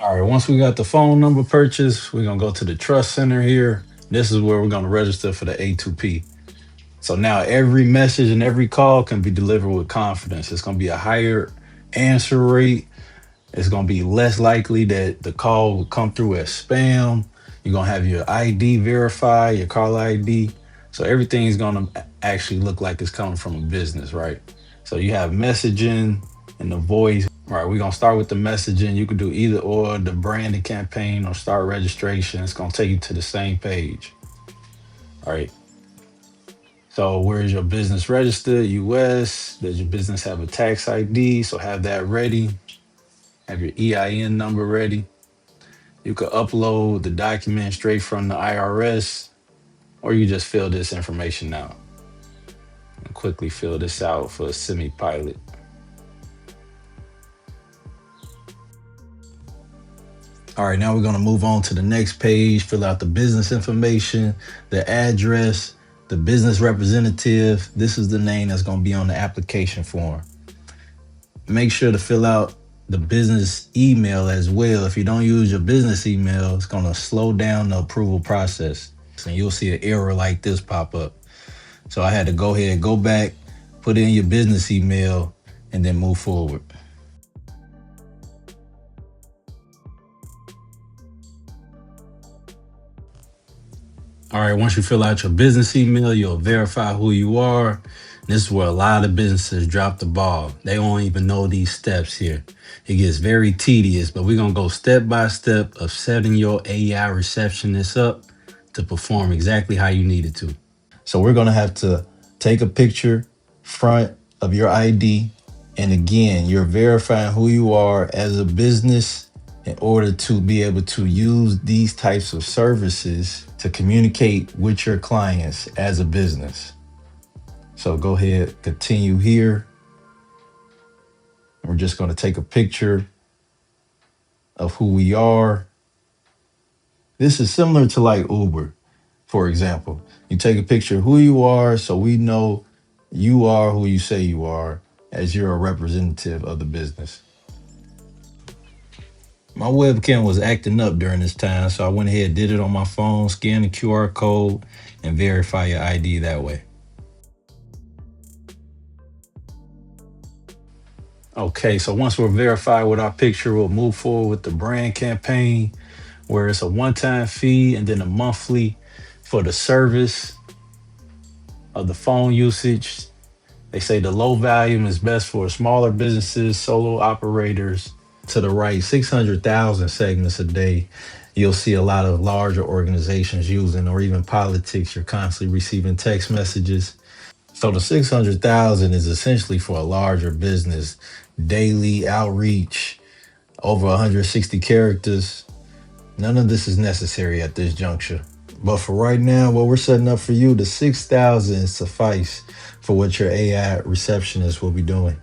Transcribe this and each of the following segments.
All right, once we got the phone number purchased, we're gonna go to the trust center here. This is where we're gonna register for the A2P. So now every message and every call can be delivered with confidence. It's gonna be a higher answer rate. It's gonna be less likely that the call will come through as spam. You're gonna have your ID verified, your call ID. So everything's gonna actually look like it's coming from a business, right? So you have messaging and the voice. All right, we're gonna start with the messaging. You can do either or the branding campaign or start registration. It's gonna take you to the same page. All right. So where's your business registered? US. Does your business have a tax ID? So have that ready. Have your EIN number ready. You could upload the document straight from the IRS, or you just fill this information out. And quickly fill this out for a SimiPilot. All right, now we're gonna move on to the next page, fill out the business information, the address, the business representative. This is the name that's gonna be on the application form. Make sure to fill out the business email as well. If you don't use your business email, it's gonna slow down the approval process. And you'll see an error like this pop up. So I had to go ahead, go back, put in your business email, and then move forward. All right, once you fill out your business email, you'll verify who you are. This is where a lot of businesses drop the ball. They don't even know these steps here. It gets very tedious, but we're gonna go step by step of setting your AI receptionist up to perform exactly how you need it to. So we're gonna have to take a picture front of your ID. And again, you're verifying who you are as a business in order to be able to use these types of services to communicate with your clients as a business. So go ahead, continue here. We're just going to take a picture of who we are. This is similar to like Uber, for example. You take a picture of who you are so we know you are who you say you are as you're a representative of the business. My webcam was acting up during this time, so I went ahead, did it on my phone, scan the QR code, and verify your ID that way. Okay, so once we're verified with our picture, we'll move forward with the brand campaign, where it's a one-time fee and then a monthly for the service of the phone usage. They say the low volume is best for smaller businesses, solo operators. To the right, 600,000 segments a day. You'll see a lot of larger organizations using, or even politics. You're constantly receiving text messages. So the 600,000 is essentially for a larger business, daily outreach, over 160 characters. None of this is necessary at this juncture. But for right now, what we're setting up for you, the 6,000 suffice for what your AI receptionist will be doing.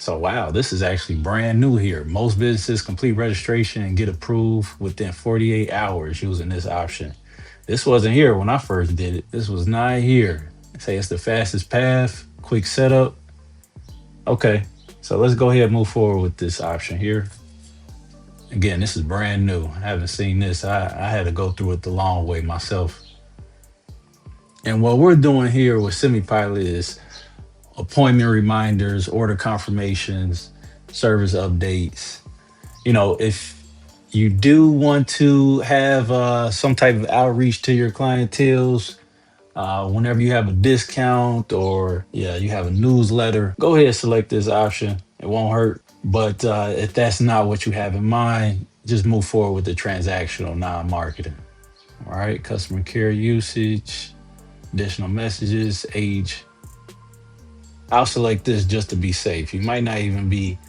So wow, this is actually brand new here. Most businesses complete registration and get approved within 48 hours using this option. This wasn't here when I first did it. This was not here. Say it's the fastest path, quick setup. Okay, so let's go ahead and move forward with this option here. Again, this is brand new. I haven't seen this. I had to go through it the long way myself. And what we're doing here with SimiPilot is appointment reminders, order confirmations, service updates. If you do want to have some type of outreach to your clientels, whenever you have a discount or yeah, you have a newsletter, go ahead and select this option. It won't hurt. But if that's not what you have in mind, just move forward with the transactional non-marketing. All right, customer care usage, additional messages, age. I'll select this just to be safe. You might not even be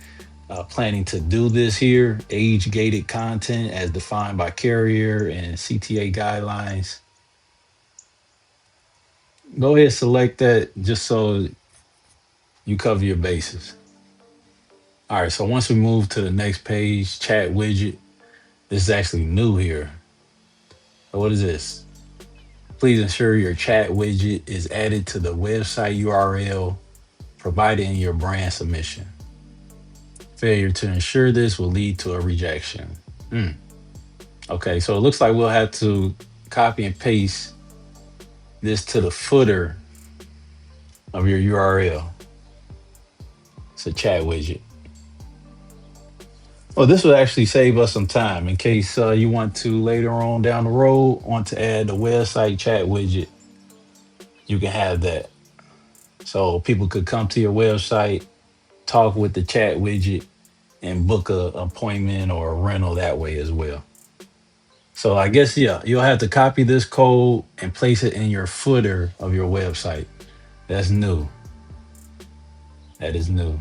planning to do this here. Age gated content as defined by carrier and CTA guidelines. Go ahead, select that just so you cover your bases. All right, so once we move to the next page, chat widget, this is actually new here. So what is this? Please ensure your chat widget is added to the website URL provided in your brand submission. Failure to ensure this will lead to a rejection. Hmm. Okay, so it looks like we'll have to copy and paste this to the footer of your URL. It's a chat widget. Well, this will actually save us some time in case you want to later on down the road want to add the website chat widget. You can have that, so people could come to your website, talk with the chat widget, and book a appointment or a rental that way as well. So I guess yeah, you'll have to copy this code and place it in your footer of your website. That's new. That is new.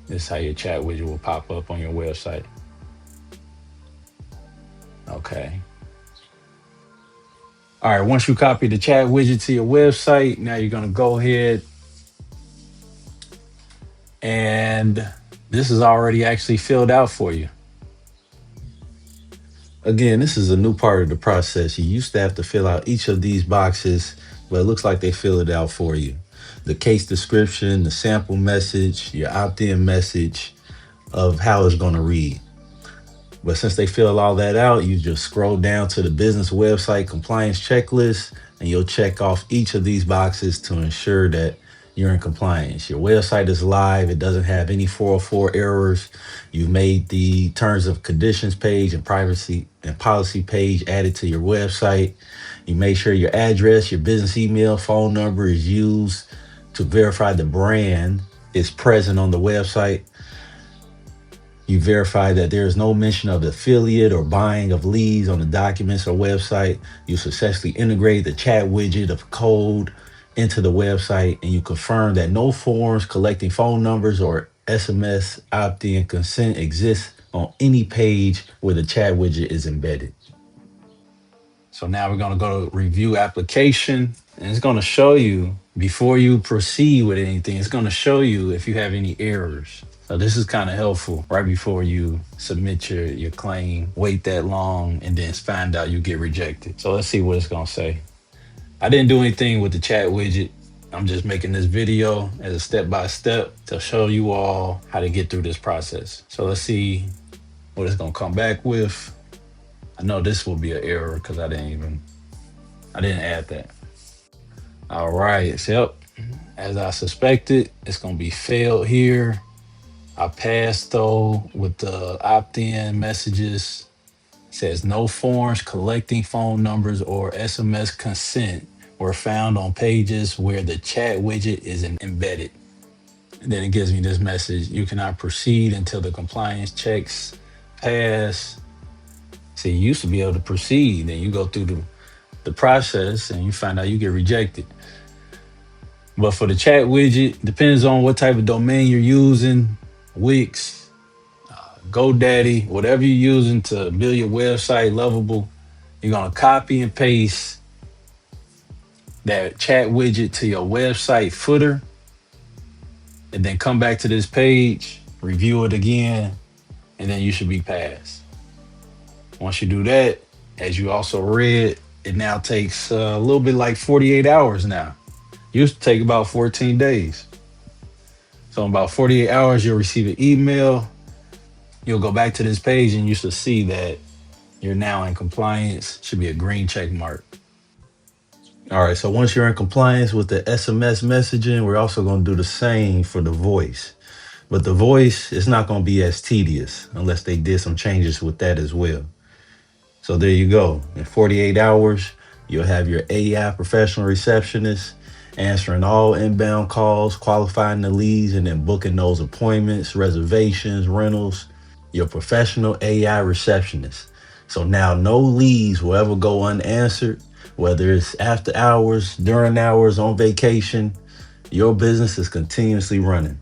This is how your chat widget will pop up on your website. Okay. All right, once you copy the chat widget to your website, now you're gonna go ahead and this is already actually filled out for you. Again, this is a new part of the process. You used to have to fill out each of these boxes, but it looks like they fill it out for you. The case description, the sample message, your opt-in message of how it's gonna read. But since they fill all that out, you just scroll down to the business website compliance checklist and you'll check off each of these boxes to ensure that you're in compliance. Your website is live, it doesn't have any 404 errors. You've made the terms of conditions page and privacy and policy page added to your website. You make sure your address, your business email, phone number is used to verify the brand is present on the website. You verify that there is no mention of affiliate or buying of leads on the documents or website. You successfully integrate the chat widget of code into the website, and you confirm that no forms collecting phone numbers or SMS opt-in consent exists on any page where the chat widget is embedded. So now we're going to go to review application, and it's going to show you before you proceed with anything, it's going to show you if you have any errors. So this is kind of helpful right before you submit your claim, wait that long, and then find out you get rejected. So let's see what it's going to say. I didn't do anything with the chat widget. I'm just making this video as a step-by-step to show you all how to get through this process. So let's see what it's going to come back with. I know this will be an error because I didn't add that. All right, so yep, as I suspected, it's gonna be failed here. I passed though with the opt-in messages. It says no forms collecting phone numbers or SMS consent were found on pages where the chat widget is embedded. And then it gives me this message: you cannot proceed until the compliance checks pass. See, you used to be able to proceed, then you go through the process and you find out you get rejected. But for the chat widget, depends on what type of domain you're using, Wix, GoDaddy, whatever you're using to build your website lovable, you're gonna copy and paste that chat widget to your website footer and then come back to this page, review it again, and then you should be passed. Once you do that, as you also read, it now takes a little bit like 48 hours now. Used to take about 14 days. So in about 48 hours, you'll receive an email. You'll go back to this page and you should see that you're now in compliance. Should be a green check mark. All right, so once you're in compliance with the SMS messaging, we're also going to do the same for the voice. But the voice is not going to be as tedious unless they did some changes with that as well. So there you go. In 48 hours, you'll have your AI professional receptionist answering all inbound calls, qualifying the leads, and then booking those appointments, reservations, rentals. Your professional AI receptionist. So now no leads will ever go unanswered, whether it's after hours, during hours, on vacation. Your business is continuously running.